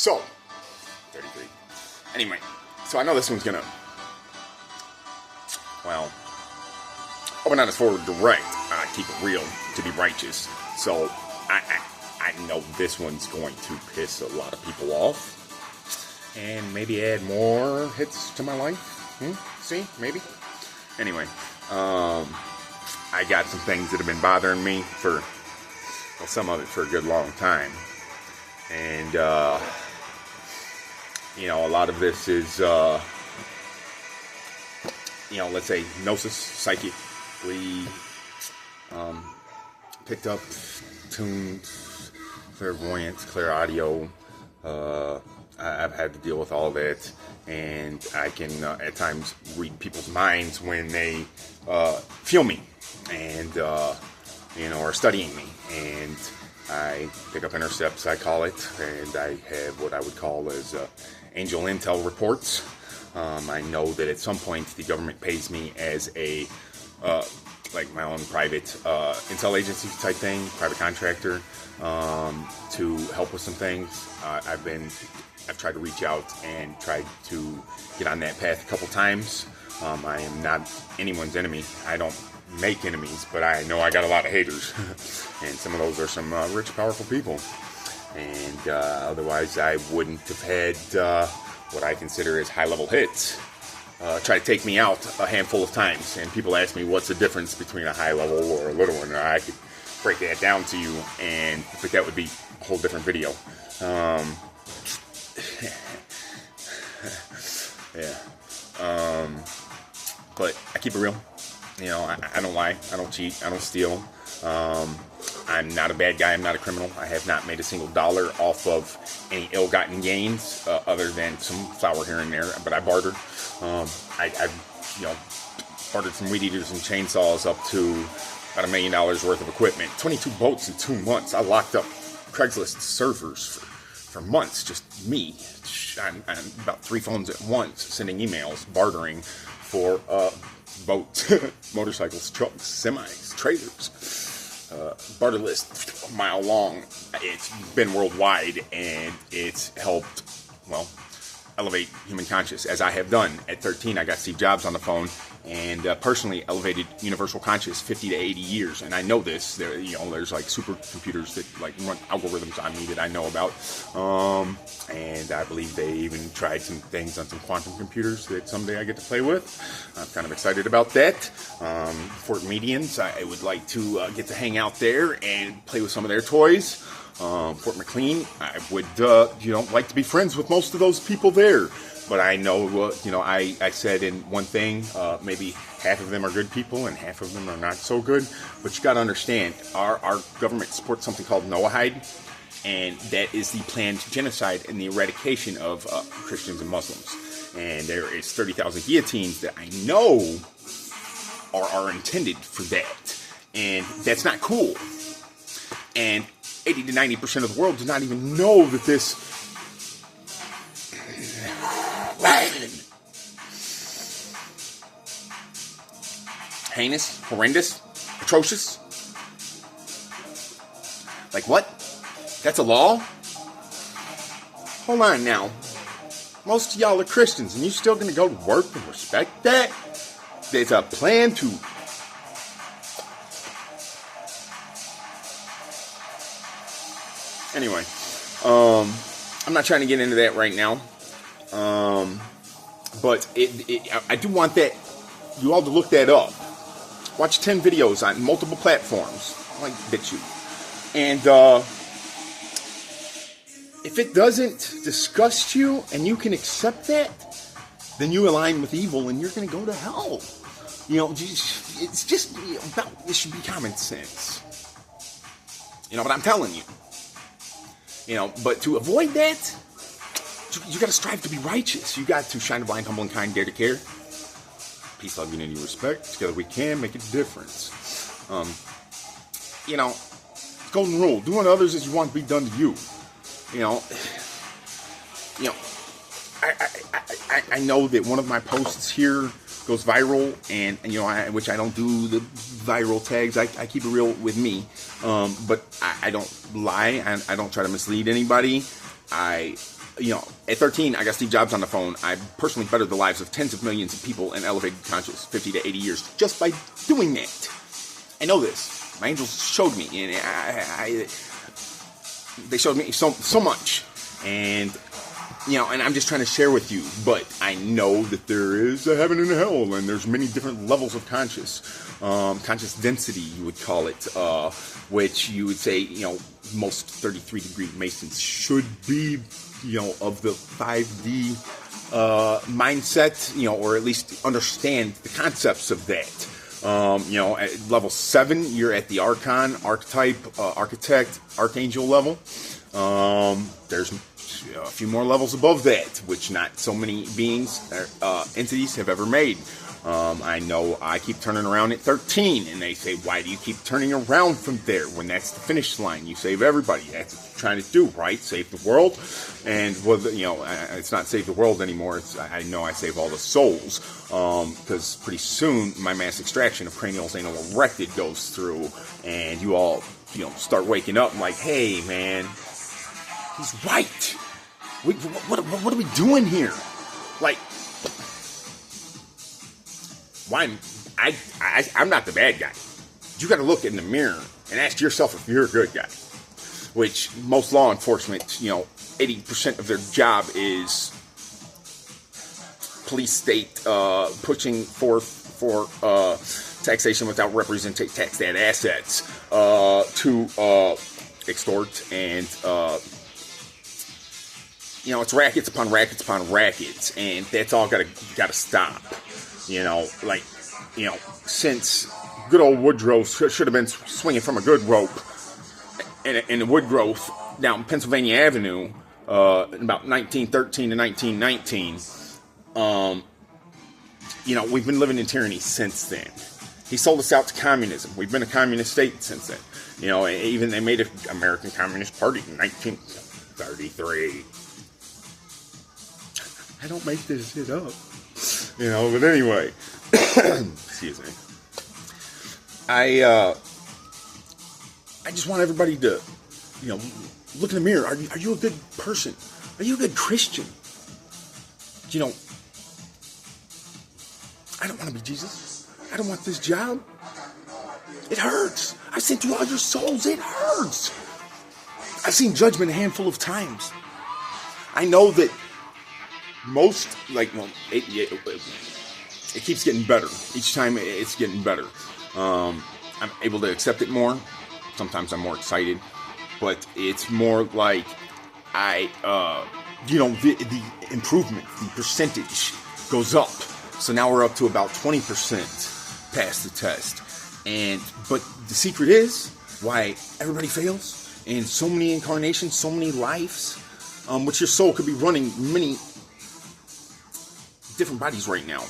So, 33. Anyway, so I know this one's gonna, well, open on its forward direct, keep it real, to be righteous. So, I know this one's going to piss a lot of people off. And maybe add more hits to my life. See? Maybe? Anyway, I got some things that have been bothering me for, well, some of it for a good long time. And, you know, a lot of this is, you know, let's say gnosis, psychically picked up, tuned, clairvoyance, clairaudio. I've had to deal with all that, and I can at times read people's minds when they feel me and you know, are studying me. And I pick up intercepts, I call it, and I have what I would call as angel intel reports. I know that at some point the government pays me as a like my own private intel agency type thing, private contractor, to help with some things. I've tried to reach out and tried to get on that path a couple times. I am not anyone's enemy. I don't make enemies, but I know I got a lot of haters. And some of those are some rich, powerful people. And otherwise I wouldn't have had what I consider as high-level hits try to take me out a handful of times. And people ask me what's the difference between a high-level or a little one. I could break that down to you, but that would be a whole different video. Yeah. But I keep it real. You know, I don't lie. I don't cheat. I don't steal. I'm not a bad guy. I'm not a criminal. I have not made a single dollar off of any ill-gotten gains, other than some flour here and there. But I bartered. I've you know, bartered from weed eaters and chainsaws up to about $1 million worth of equipment. 22 boats in 2 months. I locked up Craigslist servers for months. Just me. I'm about 3 phones at once, sending emails, bartering for boats, motorcycles, trucks, semis, trailers. Barter list a mile long. It's been worldwide, and it's helped, well, elevate human conscious, as I have done. At 13, I got Steve Jobs on the phone, and personally elevated universal conscious 50 to 80 years. And I know this. There's like supercomputers that like run algorithms on me that I know about. And I believe they even tried some things on some quantum computers that someday I get to play with. I'm kind of excited about that. Fort Medians, I would like to get to hang out there and play with some of their toys. Fort McLean, I would, like to be friends with most of those people there. But I know, I said in one thing, maybe half of them are good people and half of them are not so good. But you got to understand, our government supports something called Noahide, and that is the planned genocide and the eradication of Christians and Muslims. And there is 30,000 guillotines that I know are intended for that. And that's not cool. And 80 to 90% of the world does not even know that this heinous, horrendous, atrocious. Like what? That's a law? Hold on now. Most of y'all are Christians, and you still gonna go to work and respect that? There's a plan to... Anyway, I'm not trying to get into that right now. But I do want that, you all to look that up. Watch 10 videos on multiple platforms, like BitChute. And if it doesn't disgust you and you can accept that, then you align with evil and you're going to go to hell. It's just about, it should be common sense. But I'm telling you. But to avoid that, you got to strive to be righteous. You got to shine a blind, humble, and kind, dare to care. Peace, love, unity, respect. Together we can make a difference. Golden rule: do unto others as you want to be done to you. I know that one of my posts here goes viral, and which I don't do the viral tags. I keep it real with me, but I don't lie. I don't try to mislead anybody. I at 13, I got Steve Jobs on the phone. I personally bettered the lives of tens of millions of people and elevated conscious 50 to 80 years just by doing that. I know this. My angels showed me, and they showed me so much. And and I'm just trying to share with you. But I know that there is a heaven and a hell, and there's many different levels of conscious density, you would call it, which you would say, most 33-degree Masons should be, of the 5D mindset, or at least understand the concepts of that. At level 7, you're at the Archon, Archetype, Architect, Archangel level. There's a few more levels above that, which not so many beings, entities have ever made. I know I keep turning around at 13, and they say, why do you keep turning around from there when that's the finish line? You save everybody. That's what you're trying to do, right? Save the world. And, it's not save the world anymore. I know I save all the souls, because pretty soon my mass extraction of cranials anal erected goes through, and you all, start waking up and like, hey, man, he's right. What are we doing here? Like, I'm not the bad guy. You got to look in the mirror and ask yourself if you're a good guy. Which most law enforcement, 80% of their job is police state pushing forth for taxation without representation, tax that assets to extort and it's rackets upon rackets upon rackets, and that's all gotta stop. Since good old Woodrow should have been swinging from a good rope in the wood growth down Pennsylvania Avenue in about 1913 to 1919. We've been living in tyranny since then. He sold us out to communism. We've been a communist state since then. Even they made an American Communist Party in 1933. I don't make this shit up. But anyway, excuse me. I just want everybody to, look in the mirror. Are you a good person? Are you a good Christian? I don't want to be Jesus. I don't want this job. It hurts. I've seen through all your souls. It hurts. I've seen judgment a handful of times. I know that it keeps getting better. Each time it's getting better. I'm able to accept it more. Sometimes I'm more excited. But it's more like the improvement, the percentage goes up. So now we're up to about 20% past the test. But the secret is why everybody fails in so many incarnations, so many lives, which your soul could be running many different bodies right now.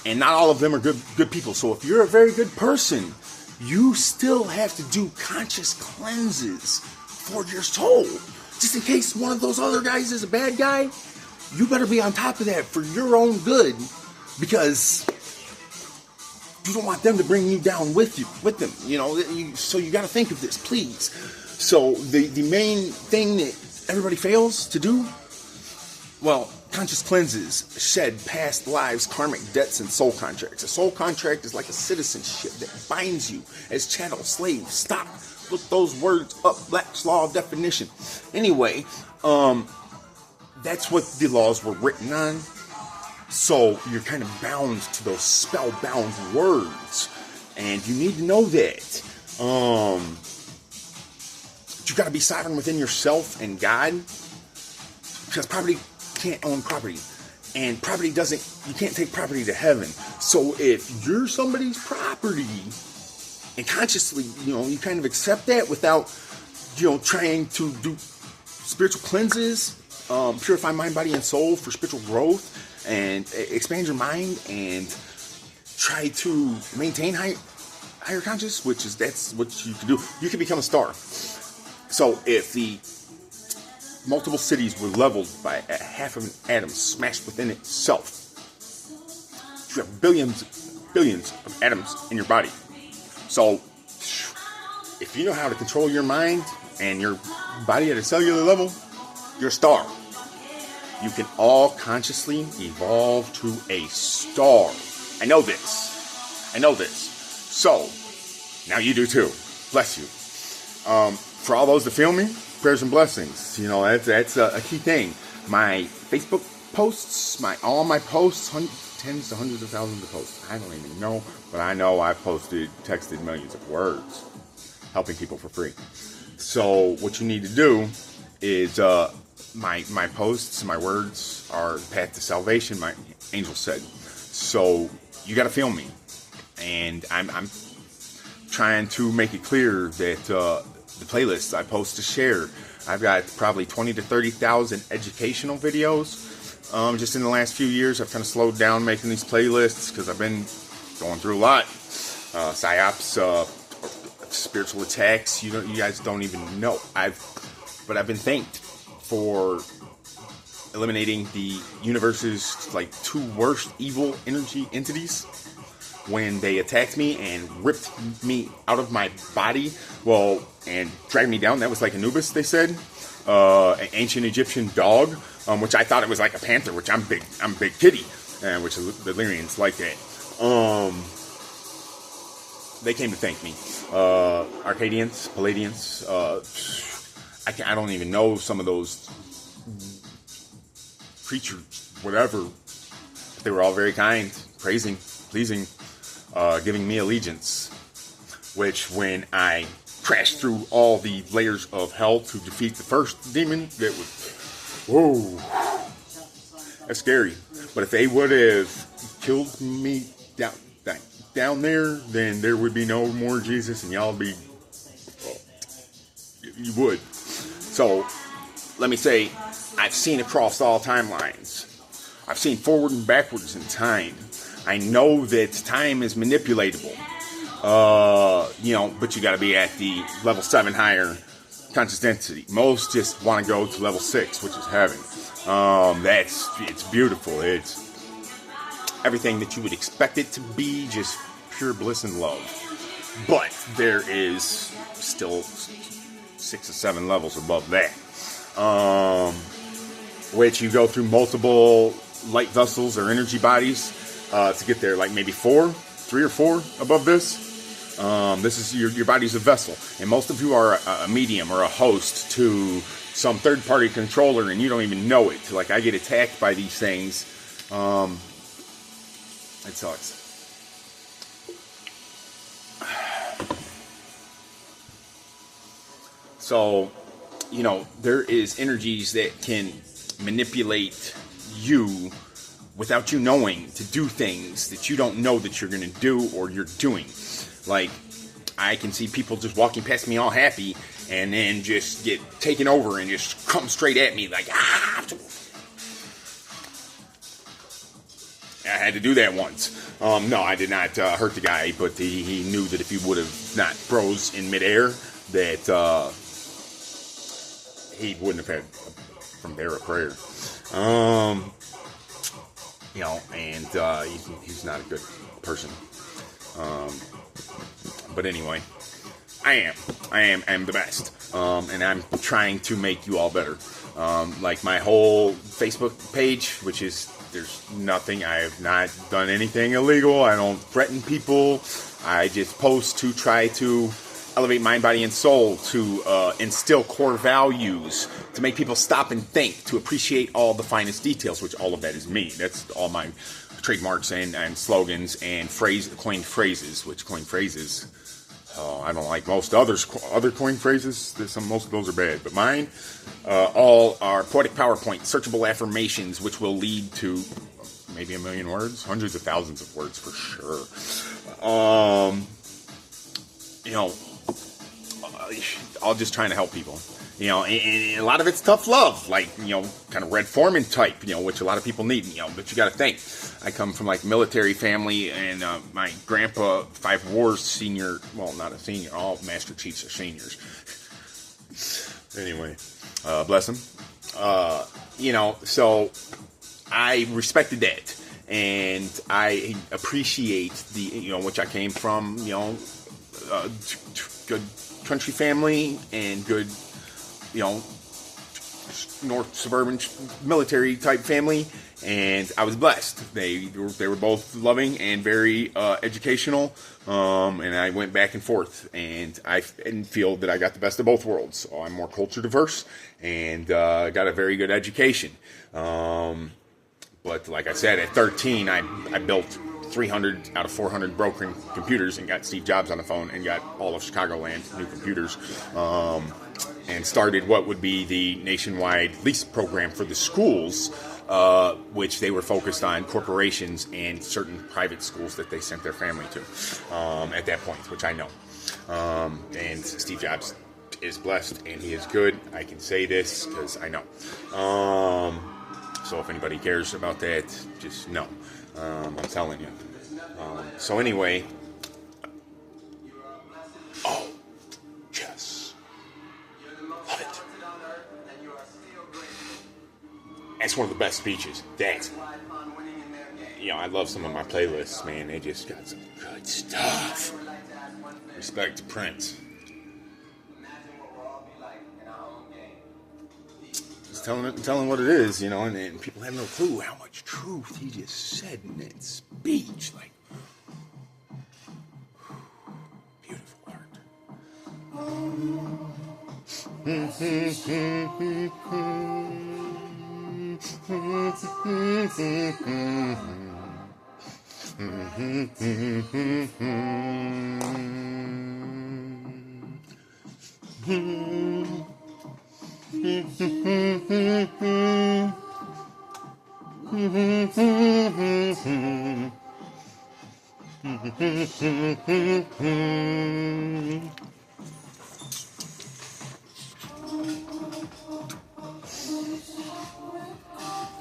And not all of them are good people. So if you're a very good person, you still have to do conscious cleanses for your soul. Just in case one of those other guys is a bad guy, you better be on top of that for your own good, because you don't want them to bring you down with them. So you got to think of this, please. So the main thing that everybody fails to do, conscious cleanses shed past lives, karmic debts, and soul contracts. A soul contract is like a citizenship that binds you as chattel, slave, stock. Look those words up, Black's Law definition. Anyway, that's what the laws were written on. So you're kind of bound to those spellbound words, and you need to know that. You got to be sovereign within yourself and God, because property can't own property, and you can't take property to heaven. So if you're somebody's property, and consciously, you kind of accept that without, trying to do spiritual cleanses, purify mind, body, and soul for spiritual growth, and expand your mind, and try to maintain higher conscious, that's what you can do. You can become a star. So if the multiple cities were leveled by a half of an atom smashed within itself, you have billions of atoms in your body. So if you know how to control your mind and your body at a cellular level, you're a star. You can all consciously evolve to a star. I know this. So, now you do too. Bless you. For all those that feel me, prayers and blessings. That's a key thing. My Facebook posts, all my posts, tens to hundreds of thousands of posts. I don't even know, but I know I've texted millions of words, helping people for free. So what you need to do is, my posts, my words are the path to salvation, my angel said. So you got to feel me. And I'm trying to make it clear that the playlists I post to share, I've got probably 20 to 30,000 educational videos. Just in the last few years, I've kind of slowed down making these playlists because I've been going through a lot. Psyops, spiritual attacks, you guys don't even know. But I've been thanked for eliminating the universe's two worst evil energy entities when they attacked me and ripped me out of my body, and dragged me down. That was like Anubis, they said, an ancient Egyptian dog, which I thought it was like a panther, which I'm big kitty, which the Illyrians like that. They came to thank me. Arcadians, Palladians, I don't even know some of those creatures, whatever. They were all very kind, praising, pleasing, giving me allegiance. Which, when I crashed through all the layers of hell to defeat the first demon, that was, whoa, that's scary. But if they would have killed me down there, then there would be no more Jesus, and y'all be, you would. So, let me say, I've seen across all timelines. I've seen forward and backwards in time. I know that time is manipulatable. But you got to be at the level 7 higher conscious density. Most just want to go to level 6, which is heaven. It's beautiful. It's everything that you would expect it to be, just pure bliss and love. But there is still 6 or 7 levels above that, which you go through multiple light vessels or energy bodies to get there, like maybe 3 or 4 above this. This is your body's a vessel, and most of you are a medium or a host to some third-party controller, and you don't even know it. Like, I get attacked by these things. It sucks. So, there is energies that can manipulate you without you knowing to do things that you don't know that you're going to do or you're doing. Like, I can see people just walking past me all happy and then just get taken over and just come straight at me like, ah! I had to do that once. No, I did not hurt the guy, but he knew that if he would have not froze in midair, that he wouldn't have had from there a prayer. And he's not a good person. But anyway, I am the best. And I'm trying to make you all better. Like my whole Facebook page, which is, there's nothing, I have not done anything illegal. I don't threaten people. I just post to try to elevate mind, body, and soul, to instill core values, to make people stop and think, to appreciate all the finest details, which all of that is me. That's all my trademarks and slogans and coined phrases, I don't like most other coined phrases. Most of those are bad, but mine all are poetic PowerPoint, searchable affirmations, which will lead to maybe 1 million words, hundreds of thousands of words for sure. All just trying to help people. And a lot of it's tough love, like, kind of Red Foreman type, which a lot of people need, but you got to think. I come from, military family, and my grandpa, 5 wars senior, well, not a senior, all Master Chiefs are seniors. Anyway, bless him. So I respected that, and I appreciate the, which I came from, good country family and good, North suburban military type family, and I was blessed. They were both loving and very educational, and I went back and forth, and I feel that I got the best of both worlds. So I'm more culture diverse and got a very good education. But like I said, at 13, I built 300 out of 400 broken computers and got Steve Jobs on the phone and got all of Chicagoland new computers, and started what would be the nationwide lease program for the schools, which they were focused on corporations and certain private schools that they sent their family to at that point, which I know. And Steve Jobs is blessed and he is good. I can say this because I know. So if anybody cares about that, just know. I'm telling you. So anyway. Oh, yes. Love it. That's one of the best speeches. That. I love some of my playlists, man. They just got some good stuff. Respect to Prince. Telling what it is, and people have no clue how much truth he just said in that speech. Like, beautiful art.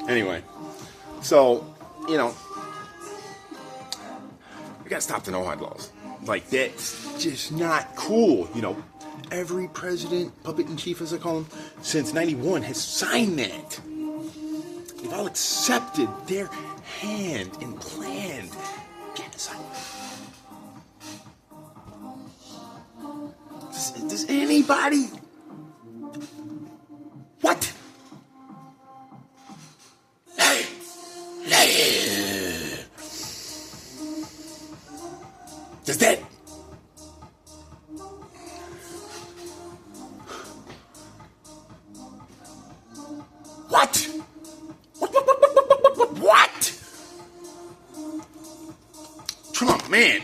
Anyway, so, we gotta stop the no-hide laws. Like, that's just not cool, Every president, puppet in chief as I call him, since 91 has signed that. They've all accepted their hand and planned genocide. Does anybody... What? Hey! Does that... What? What? Trump, man.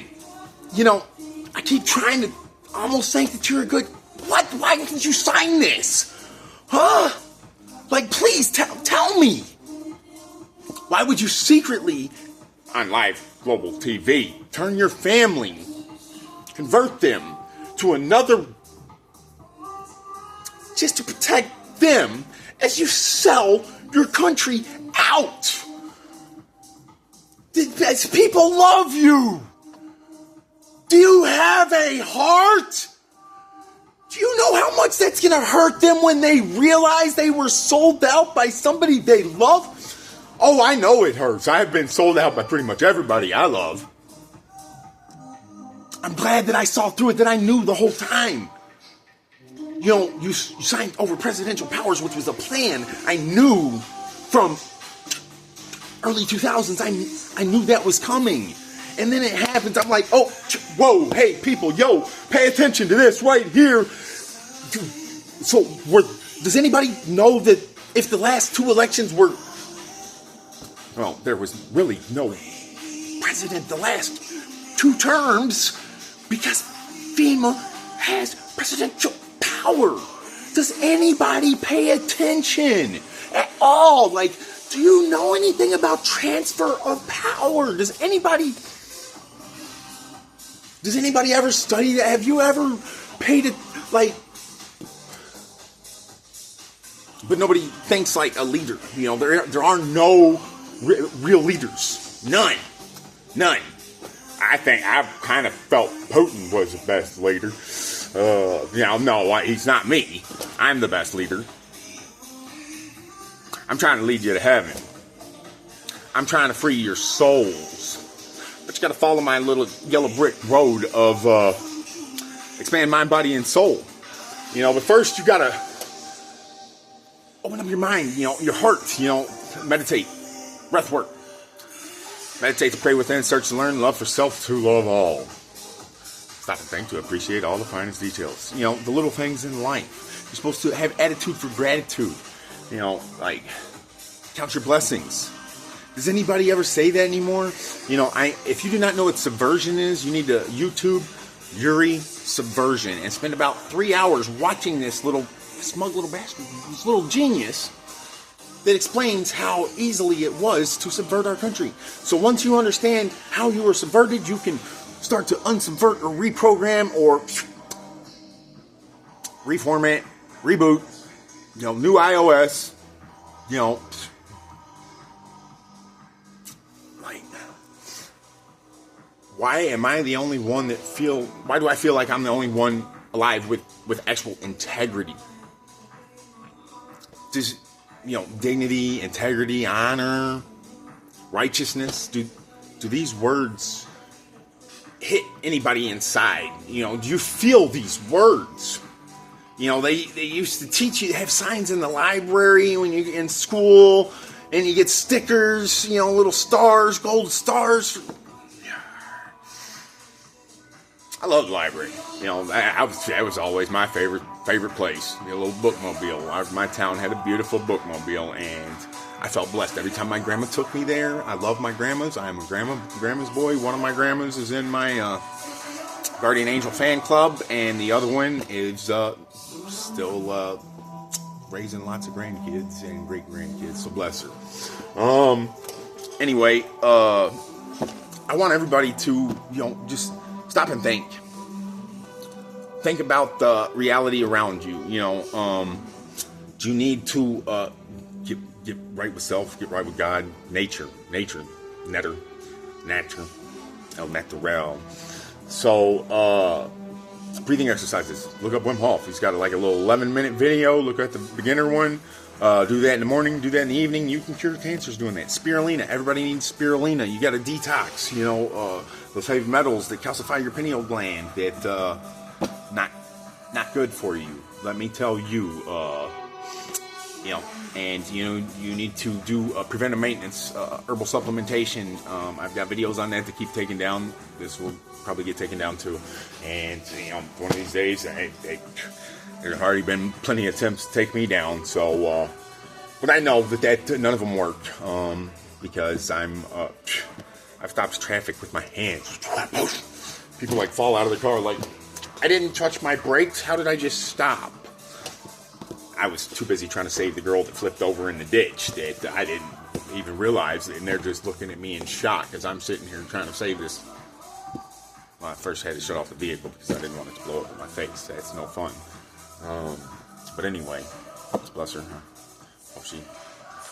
I keep trying to almost think that you're a good... What? Why didn't you sign this? Huh? Like, please, tell me. Why would you secretly, on live global TV, turn your family, convert them to another... just to protect them as you sell your country out? As people love you. Do you have a heart? Do you know how much that's going to hurt them when they realize they were sold out by somebody they love? Oh, I know it hurts. I have been sold out by pretty much everybody I love. I'm glad that I saw through it, that I knew the whole time. You signed over presidential powers, which was a plan. I knew from early 2000s, I knew that was coming. And then it happens. I'm like, oh, whoa, hey, people, pay attention to this right here. So, does anybody know that if the last two elections were... Well, there was really no president the last two terms because FEMA has presidential power. Does anybody pay attention at all? Like, do you know anything about transfer of power? Does anybody ever study that? Have you ever paid it, like... But nobody thinks like a leader. There are no real leaders. None. I think I've kind of felt Putin was the best leader. No, he's not me. I'm the best leader. I'm trying to lead you to heaven. I'm trying to free your souls. But you got to follow my little yellow brick road of expand mind, body, and soul. But first you got to open up your mind, your heart, meditate, breath work. Meditate to pray within, search to learn, love for self to love all. Stop and think to appreciate all the finest details. The little things in life. You're supposed to have attitude for gratitude. Like, count your blessings. Does anybody ever say that anymore? If you do not know what subversion is, you need to YouTube Yuri Subversion and spend about 3 hours watching this smug little bastard, this little genius that explains how easily it was to subvert our country. So once you understand how you were subverted, you can start to unsubvert or reprogram or reformat, reboot, new iOS, like, why am I the only one why do I feel like I'm the only one alive with actual integrity? Does, dignity, integrity, honor, righteousness, do these words hit anybody inside? Do you feel these words? They used to teach you to have signs in the library when you're in school, and you get stickers, little stars, gold stars. I love the library. That was always my favorite place. A little bookmobile. My town had a beautiful bookmobile, and I felt blessed every time my grandma took me there. I love my grandmas. I am a grandma's boy. One of my grandmas is in my Guardian Angel fan club, and the other one is still raising lots of grandkids and great grandkids. So bless her. Anyway, I want everybody to just stop and think. Think about the reality around you. Do you need to get right with self, get right with God, nature, netter, el natural. So, breathing exercises. Look up Wim Hof. He's got like a little 11-minute video. Look at the beginner one. Do that in the morning. Do that in the evening. You can cure cancers doing that. Spirulina. Everybody needs spirulina. You got to detox. Those heavy metals that calcify your pineal gland. That not good for you. Let me tell you. And you need to do preventive maintenance, herbal supplementation. I've got videos on that to keep taking down. This will probably get taken down too. And one of these days, there's already been plenty of attempts to take me down. So, but I know that none of them worked because I've stopped traffic with my hands. People like fall out of the car like, I didn't touch my brakes. How did I just stop? I was too busy trying to save the girl that flipped over in the ditch that I didn't even realize, and they're just looking at me in shock as I'm sitting here trying to save this. Well, I first had to shut off the vehicle because I didn't want it to blow up in my face. That's no fun. But anyway, bless her. Hope she's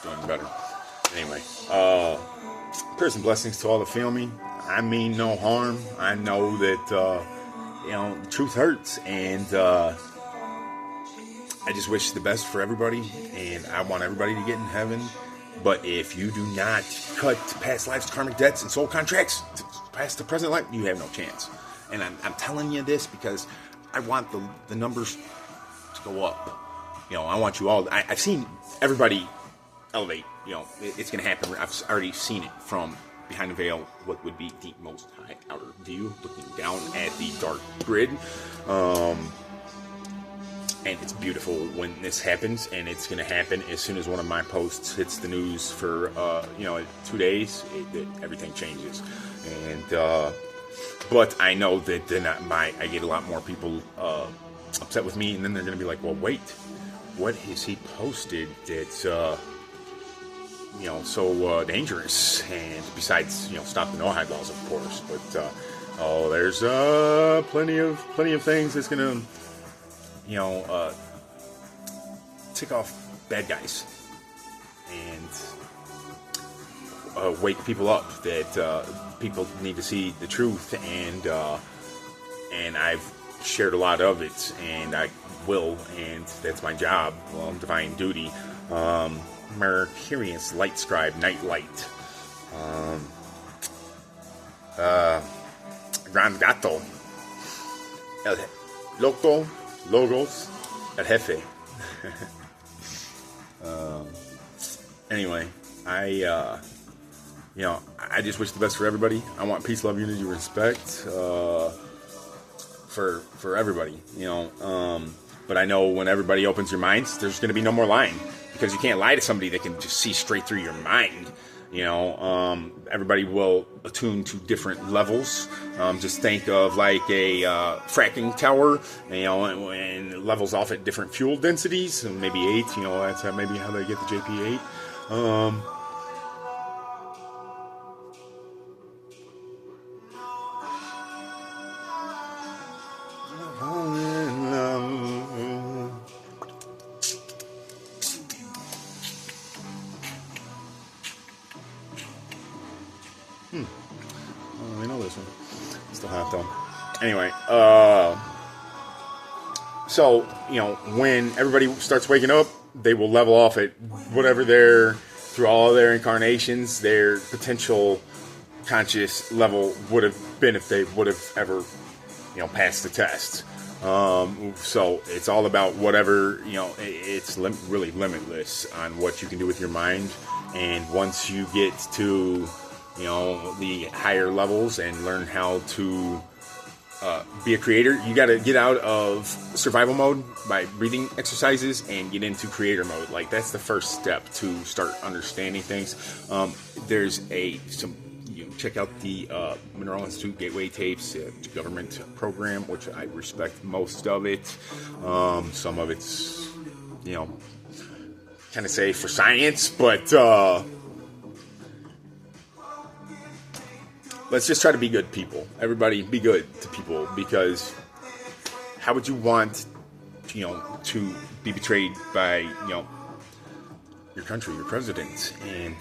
doing better. Anyway, prayers and blessings to all that feel me. I mean no harm. I know that the truth hurts, and I just wish the best for everybody, and I want everybody to get in heaven. But if you do not cut past life's karmic debts and soul contracts past the present life, you have no chance. And I'm telling you this because I want the numbers to go up. I want you all. I've seen everybody elevate. It's going to happen. I've already seen it from behind the veil, what would be the most high outer view, looking down at the dark grid. And it's beautiful when this happens, and it's going to happen as soon as one of my posts hits the news for 2 days. Everything changes, and but I know that then I get a lot more people upset with me, and then they're going to be like, "Well, wait, what has he posted that's so dangerous?" And besides, stop the no-hide laws, of course, but there's plenty of things that's going to tick off bad guys and wake people up that people need to see the truth, and I've shared a lot of it, and I will, and that's my job, divine duty. Mercurius Light Scribe, Night Light. Gran Gato. El Loco. Logos, El Jefe. Anyway, I just wish the best for everybody. I want peace, love, unity, respect for everybody. But I know when everybody opens your minds, there's going to be no more lying, because you can't lie to somebody that can just see straight through your mind. Everybody will attune to different levels. Just think of like a fracking tower, and it levels off at different fuel densities, and maybe 8. That's maybe how they get the JP8. I know this one. Still hot though. Anyway, so when everybody starts waking up, they will level off at whatever through all of their incarnations, their potential conscious level would have been if they would have ever, passed the test. So it's all about whatever, it's really limitless on what you can do with your mind. And once you get to, the higher levels and learn how to be a creator, you got to get out of survival mode by breathing exercises and get into creator mode. Like, that's the first step to start understanding things. There's you check out the Mineral Institute Gateway Tapes, government program, which I respect most of it. Some of it's, kind of say for science, but let's just try to be good people. Everybody be good to people, because how would you want, to be betrayed by, your country, your president, and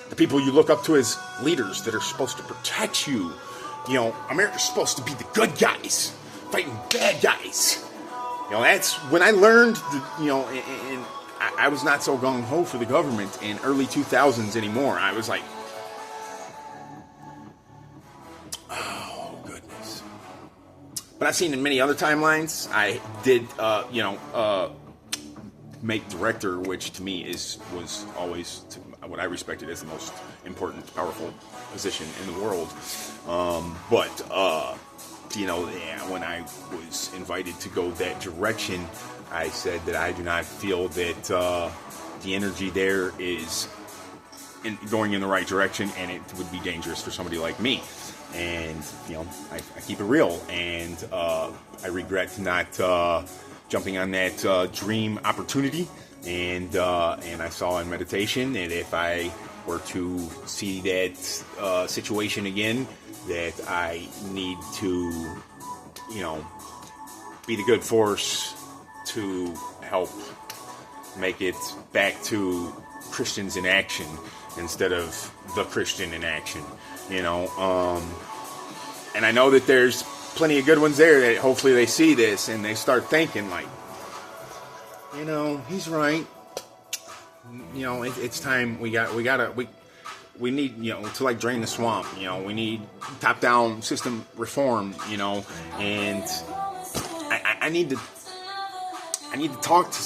the people you look up to as leaders that are supposed to protect you? America's supposed to be the good guys fighting bad guys. That's when I learned, and I was not so gung-ho for the government in early 2000s anymore. I was like, oh, goodness. But I've seen in many other timelines, I did, make director, which to me was always what I respected as the most important, powerful position in the world. When I was invited to go that direction, I said that I do not feel that the energy there is going in the right direction, and it would be dangerous for somebody like me. And I keep it real, and I regret not jumping on that dream opportunity. And I saw in meditation that if I were to see that situation again, that I need to, be the good force to help make it back to Christians in action instead of the Christian in action, And I know that there's plenty of good ones there that hopefully they see this and they start thinking like, he's right. It's time. We need, to like drain the swamp. We need top-down system reform. And I need to talk to.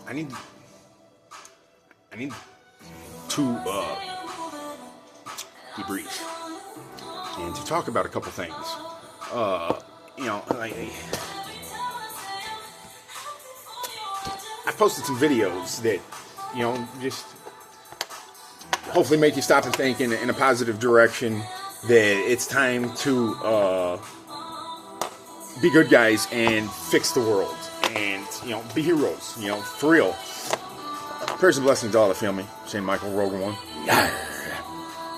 I need to debrief and to talk about a couple things. I've posted some videos that, just hopefully make you stop and think in a positive direction, that it's time to be good guys and fix the world and, be heroes, for real. Prayers and blessings to all that feel me. St. Michael, Rogan 1. Yeah.